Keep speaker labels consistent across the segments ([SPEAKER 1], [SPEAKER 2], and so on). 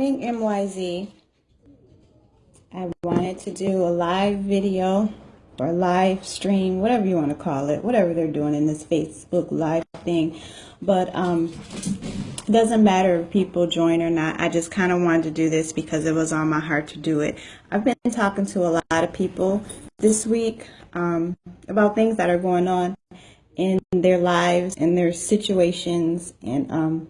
[SPEAKER 1] Morning, MYZ. I wanted to do a live video or live stream, whatever you want to call it, whatever they're doing in this Facebook live thing. But it doesn't matter if people join or not. I just kind of wanted to do this because it was on my heart to do it. I've been talking to a lot of people this week about things that are going on in their lives and their situations. And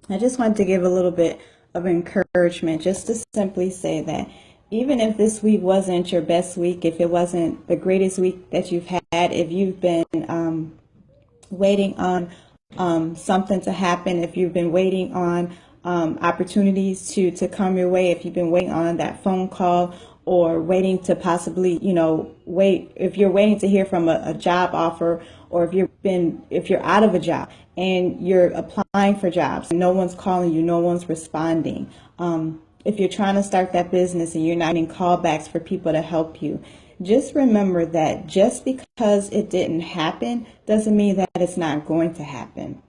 [SPEAKER 1] I just wanted to give a little bit of encouragement just to simply say that even if this week wasn't your best week, if it wasn't the greatest week that you've had, if you've been waiting on something to happen, if you've been waiting on opportunities to come your way, if you've been waiting on that phone call or waiting to possibly, if you're waiting to hear from a job offer, or if you're out of a job and you're applying for jobs, no one's calling you, no one's responding. If you're trying to start that business and you're not getting callbacks for people to help you, just remember that just because it didn't happen doesn't mean that it's not going to happen.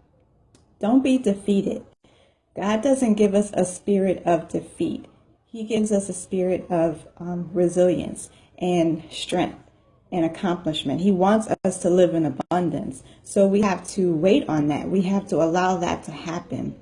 [SPEAKER 1] Don't be defeated. God doesn't give us a spirit of defeat. He gives us a spirit of resilience and strength and accomplishment. He wants us to live in abundance. So we have to wait on that. We have to allow that to happen.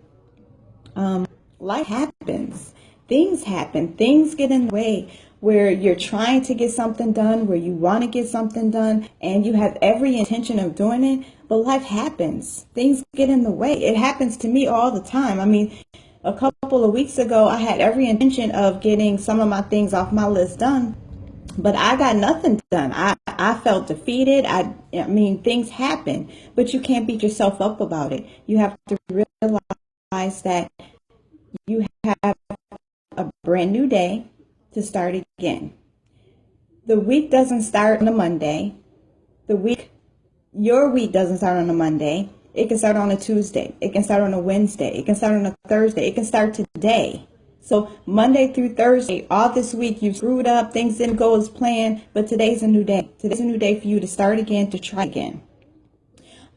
[SPEAKER 1] Life happens. Things happen. Things get in the way where you're trying to get something done, where you want to get something done, and you have every intention of doing it, but life happens. Things get in the way. It happens to me all the time. I mean, a couple of weeks ago, I had every intention of getting some of my things off my list done, but I got nothing done. I felt defeated. I mean, things happen, but you can't beat yourself up about it. You have to realize that you have a brand new day to start again. The week doesn't start on a Monday. Your week doesn't start on a Monday. It can start on a Tuesday. It can start on a Wednesday. It can start on a Thursday. It can start today. So Monday through Thursday, all this week, you screwed up. Things didn't go as planned, but today's a new day. Today's a new day for you to start again, to try again.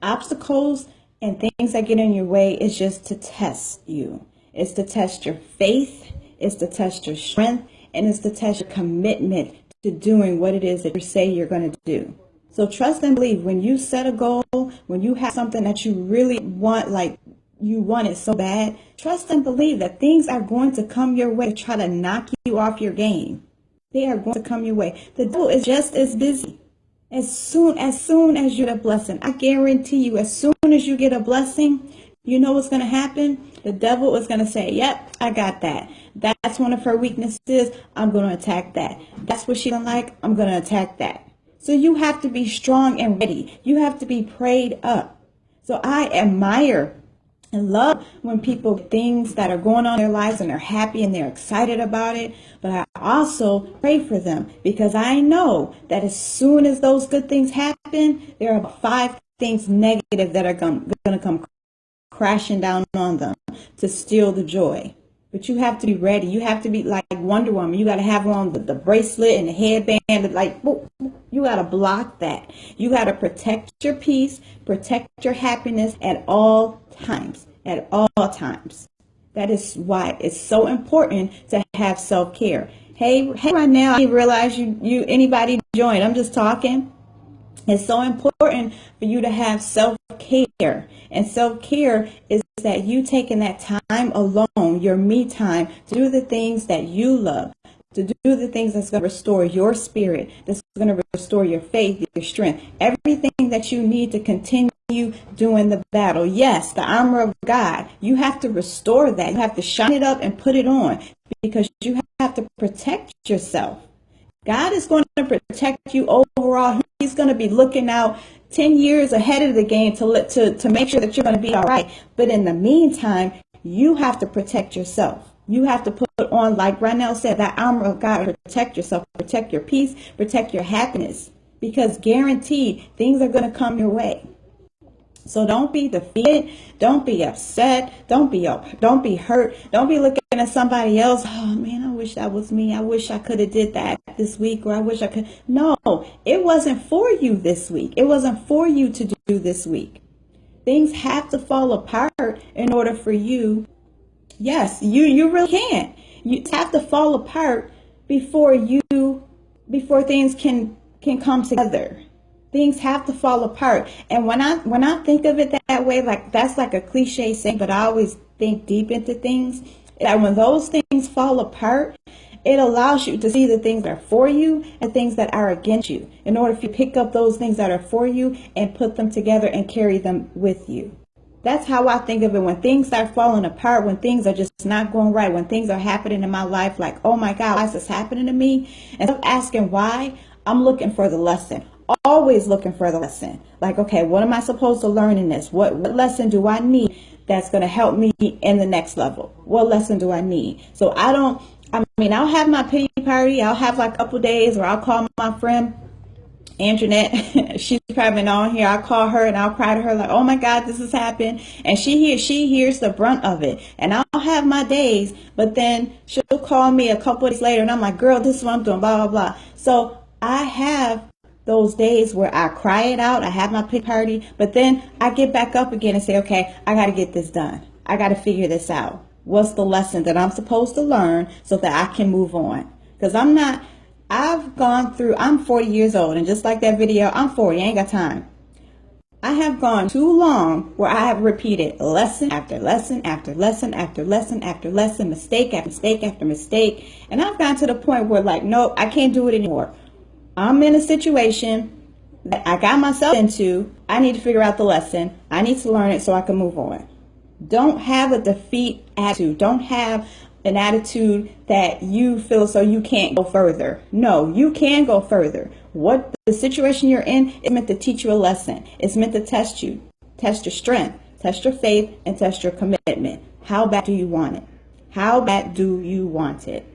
[SPEAKER 1] Obstacles and things that get in your way is just to test you. It's to test your faith. It's to test your strength. And it's to test your commitment to doing what it is that you say you're going to do. So trust and believe. When you set a goal, when you have something that you really want, like you want it so bad, trust and believe that things are going to come your way to try to knock you off your game. They are going to come your way. The devil is just as busy. As soon as you get a blessing, I guarantee you, as soon as you get a blessing, you know what's going to happen? The devil is going to say, yep, I got that. That's one of her weaknesses. I'm going to attack that. That's what she don't like. I'm going to attack that. So you have to be strong and ready. You have to be prayed up. So I admire and love when people get things that are going on in their lives and they're happy and they're excited about it. But I also pray for them because I know that as soon as those good things happen, there are about 5 things negative that are going to come crashing down on them to steal the joy. But you have to be ready. You have to be like Wonder Woman. You got to have on the bracelet and the headband. Like, you got to block that. You got to protect your peace, protect your happiness at all times. At all times. That is why it's so important to have self-care. Hey, right now, I didn't realize anybody joined. I'm just talking. It's so important for you to have self-care. And self-care is that you taking that time alone, your me time, to do the things that you love, to do the things that's going to restore your spirit, that's going to restore your faith, your strength, everything that you need to continue doing the battle. Yes, the armor of God. You have to restore that. You have to shine it up and put it on because you have to protect yourself. God is going to protect you overall. He's going to be looking out 10 years ahead of the game to make sure that you're going to be all right. But in the meantime, you have to protect yourself. You have to put on, like Ronell said, that armor of God to protect yourself, protect your peace, protect your happiness, because guaranteed things are going to come your way. So don't be defeated. Don't be upset. Don't be hurt. Don't be looking at somebody else. Oh man, I wish that was me. I wish I could have did that this week, or I wish I could. No, it wasn't for you this week. It wasn't for you to do this week. Things have to fall apart in order for you Yes, you really can't. You have to fall apart before before things can come together. Things have to fall apart. And when I think of it that way, like that's like a cliche saying, but I always think deep into things. That when those things fall apart, it allows you to see the things that are for you and things that are against you. In order to pick up those things that are for you and put them together and carry them with you. That's how I think of it. When things start falling apart, when things are just not going right, when things are happening in my life, like, oh my God, why is this happening to me? And I'm asking why, I'm looking for the lesson. Always looking for the lesson. Like, okay, what am I supposed to learn in this? What lesson do I need that's going to help me in the next level? What lesson do I need? So I mean, I'll have my pity party. I'll have like a couple days where I'll call my friend Anjanette. She's probably been on here. I'll call her and I'll cry to her like, oh my God, this has happened. And she hears the brunt of it. And I'll have my days, but then she'll call me a couple of days later and I'm like, girl, this is what I'm doing, blah, blah, blah. So I have those days where I cry it out. I have my pity party, but then I get back up again and say, okay, I got to get this done. I got to figure this out. What's the lesson that I'm supposed to learn so that I can move on? Because I'm 40 years old, and just like that video, I'm 40, I ain't got time. I have gone too long where I have repeated lesson after lesson after lesson after lesson after lesson, mistake after mistake after mistake. And I've gotten to the point where like, nope, I can't do it anymore. I'm in a situation that I got myself into. I need to figure out the lesson. I need to learn it so I can move on. Don't have a defeat attitude. Don't have an attitude that you feel so you can't go further. No, you can go further. What the situation you're in is meant to teach you a lesson. It's meant to test you, test your strength, test your faith, and test your commitment. How bad do you want it? How bad do you want it?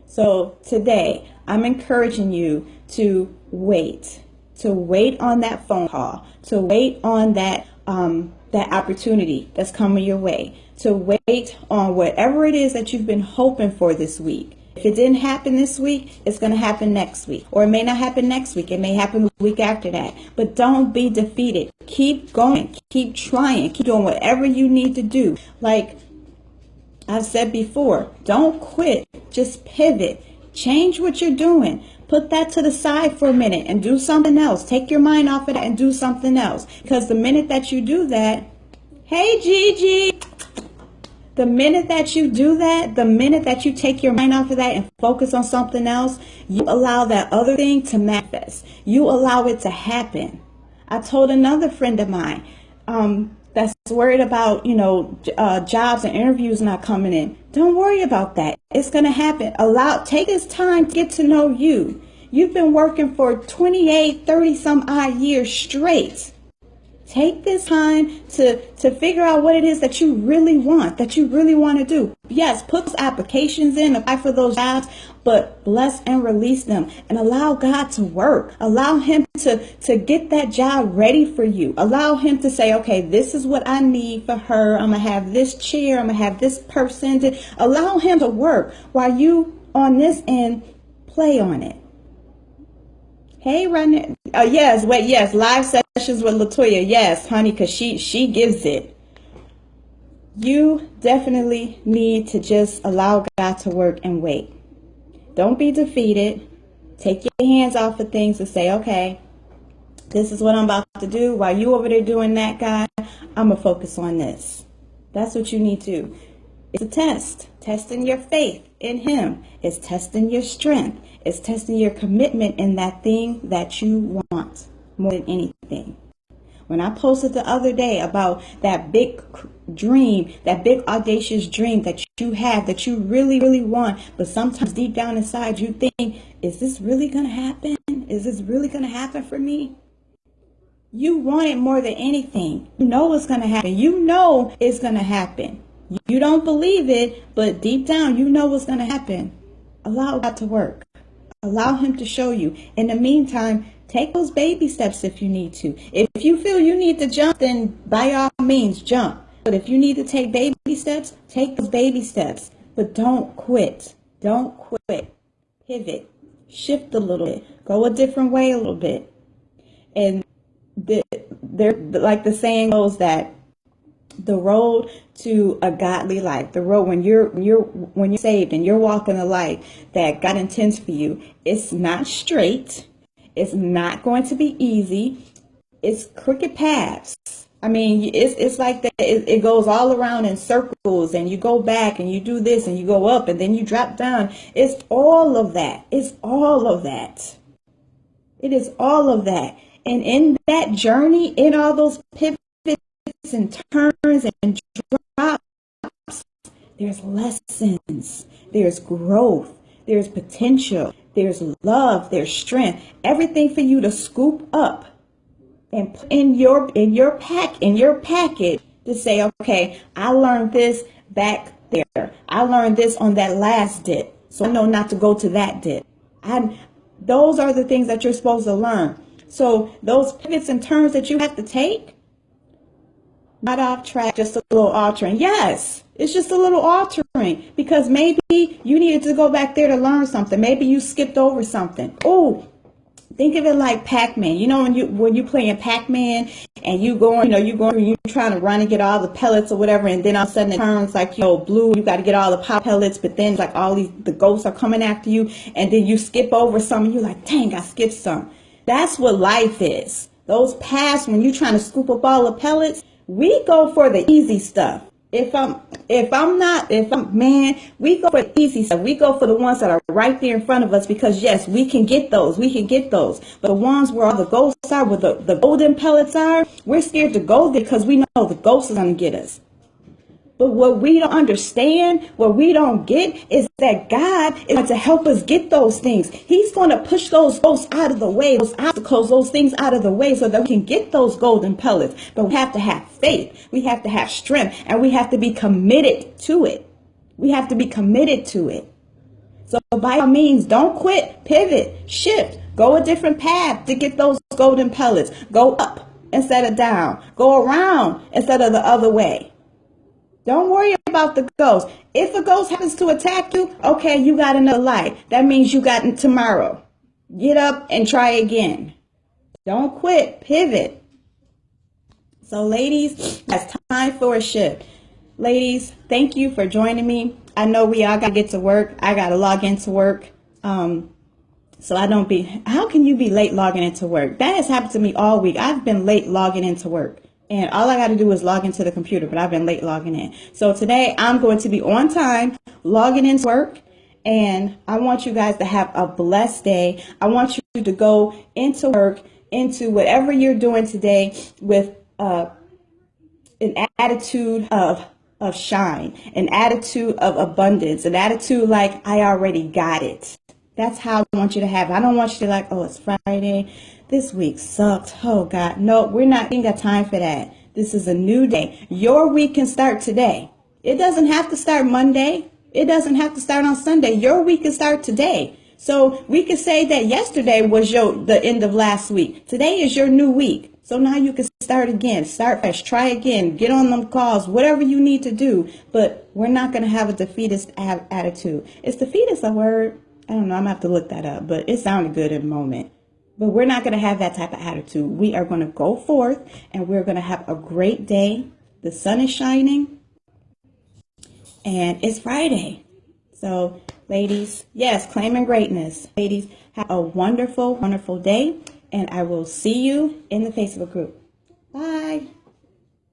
[SPEAKER 1] So today, I'm encouraging you to wait on that phone call, to wait on that opportunity that's coming your way, to wait on whatever it is that you've been hoping for this week. If it didn't happen this week, it's going to happen next week. Or it may not happen next week. It may happen the week after that. But don't be defeated. Keep going. Keep trying. Keep doing whatever you need to do. Like I've said before, don't quit. Just pivot. Change what you're doing. Put that to the side for a minute and do something else. Take your mind off of that and do something else. Because the minute that you do that, hey Gigi, the minute that you do that, the minute that you take your mind off of that and focus on something else, you allow that other thing to manifest. You allow it to happen. I told another friend of mine, that's worried about, jobs and interviews not coming in. Don't worry about that. It's going to happen. Take this time to get to know you. You've been working for 28, 30 some odd years straight. Take this time to figure out what it is that you really want, to do. Yes, put those applications in, apply for those jobs, but bless and release them and allow God to work. Allow him to get that job ready for you. Allow him to say, okay, this is what I need for her. I'm going to have this chair. I'm going to have this person. Allow him to work while you on this end play on it. Hey, Run. Yes, live sessions with Latoya. Yes, honey, because she gives it. You definitely need to just allow God to work and wait. Don't be defeated. Take your hands off of things and say, okay, this is what I'm about to do. While you over there doing that, God, I'm going to focus on this. That's what you need to do. It's a test. Testing your faith in him. It's testing your strength. It's testing your commitment in that thing that you want more than anything. When I posted the other day about that big dream, that big audacious dream that you have, that you really, really want, but sometimes deep down inside you think, is this really going to happen? Is this really going to happen for me? You want it more than anything. You know what's going to happen. You know it's going to happen. You don't believe it, but deep down you know what's going to happen. Allow God to work. Allow him to show you. In the meantime, take those baby steps if you need to. If you feel you need to jump, then by all means jump. But if you need to take baby steps, take those baby steps. But don't quit. Don't quit. Pivot. Shift a little bit. Go a different way a little bit. And like the saying goes that The road to a godly life, the road when you're saved and you're walking a life that God intends for you, it's not straight. It's not going to be easy. It's crooked paths. I mean, it's like that. It goes all around in circles, and you go back and you do this and you go up and then you drop down. It's all of that. It's all of that. It is all of that. And in that journey, in all those pivots and turns and drops, there's lessons, there's growth, there's potential, there's love, there's strength, everything for you to scoop up and put in your package to say, okay, I learned this back there. I learned this on that last dip, so I know not to go to that dip. Those are the things that you're supposed to learn. So those pivots and turns that you have to take, not off track, just a little altering. Yes, it's just a little altering because maybe you needed to go back there to learn something. Maybe you skipped over something. Oh, think of it like Pac-Man. You know, when you playing Pac-Man and you're trying to run and get all the pellets or whatever, and then all of a sudden it turns like, blue. You got to get all the pop pellets, but then like the ghosts are coming after you, and then you skip over some, and you're like, dang, I skipped some. That's what life is. Those paths, when you're trying to scoop up all the pellets, we go for the easy stuff. We go for the easy stuff. We go for the ones that are right there in front of us because yes, we can get those. But the ones where all the ghosts are, where the golden pellets are, we're scared to go there because we know the ghost is going to get us. But what we don't understand, what we don't get, is that God is going to help us get those things. He's going to push those ghosts out of the way, those obstacles, those things out of the way so that we can get those golden pellets. But we have to have faith. We have to have strength. And we have to be committed to it. We have to be committed to it. So by all means, don't quit, pivot, shift, go a different path to get those golden pellets. Go up instead of down. Go around instead of the other way. Don't worry about the ghost. If a ghost happens to attack you, okay, you got another life. That means you got tomorrow. Get up and try again. Don't quit. Pivot. So, ladies, it's time for a shift. Ladies, thank you for joining me. I know we all got to get to work. I got to log into work. So I don't be, how can you be late logging into work? That has happened to me all week. I've been late logging into work. And all I got to do is log into the computer, but I've been late logging in. So today I'm going to be on time, logging into work, and I want you guys to have a blessed day. I want you to go into work, into whatever you're doing today with an attitude of shine, an attitude of abundance, an attitude like I already got it. That's how I want you to have it. I don't want you to like, oh, it's Friday. This week sucked. Oh, God. No, we ain't got time for that. This is a new day. Your week can start today. It doesn't have to start Monday. It doesn't have to start on Sunday. Your week can start today. So we can say that yesterday was the end of last week. Today is your new week. So now you can start again. Start fresh. Try again. Get on them calls. Whatever you need to do. But we're not going to have a defeatist attitude. Is defeatist a word? I don't know. I'm going to have to look that up. But it sounded good in the moment. But we're not going to have that type of attitude. We are going to go forth and we're going to have a great day. The sun is shining and it's Friday. So ladies, yes, claiming greatness. Ladies, have a wonderful, wonderful day. And I will see you in the Facebook group.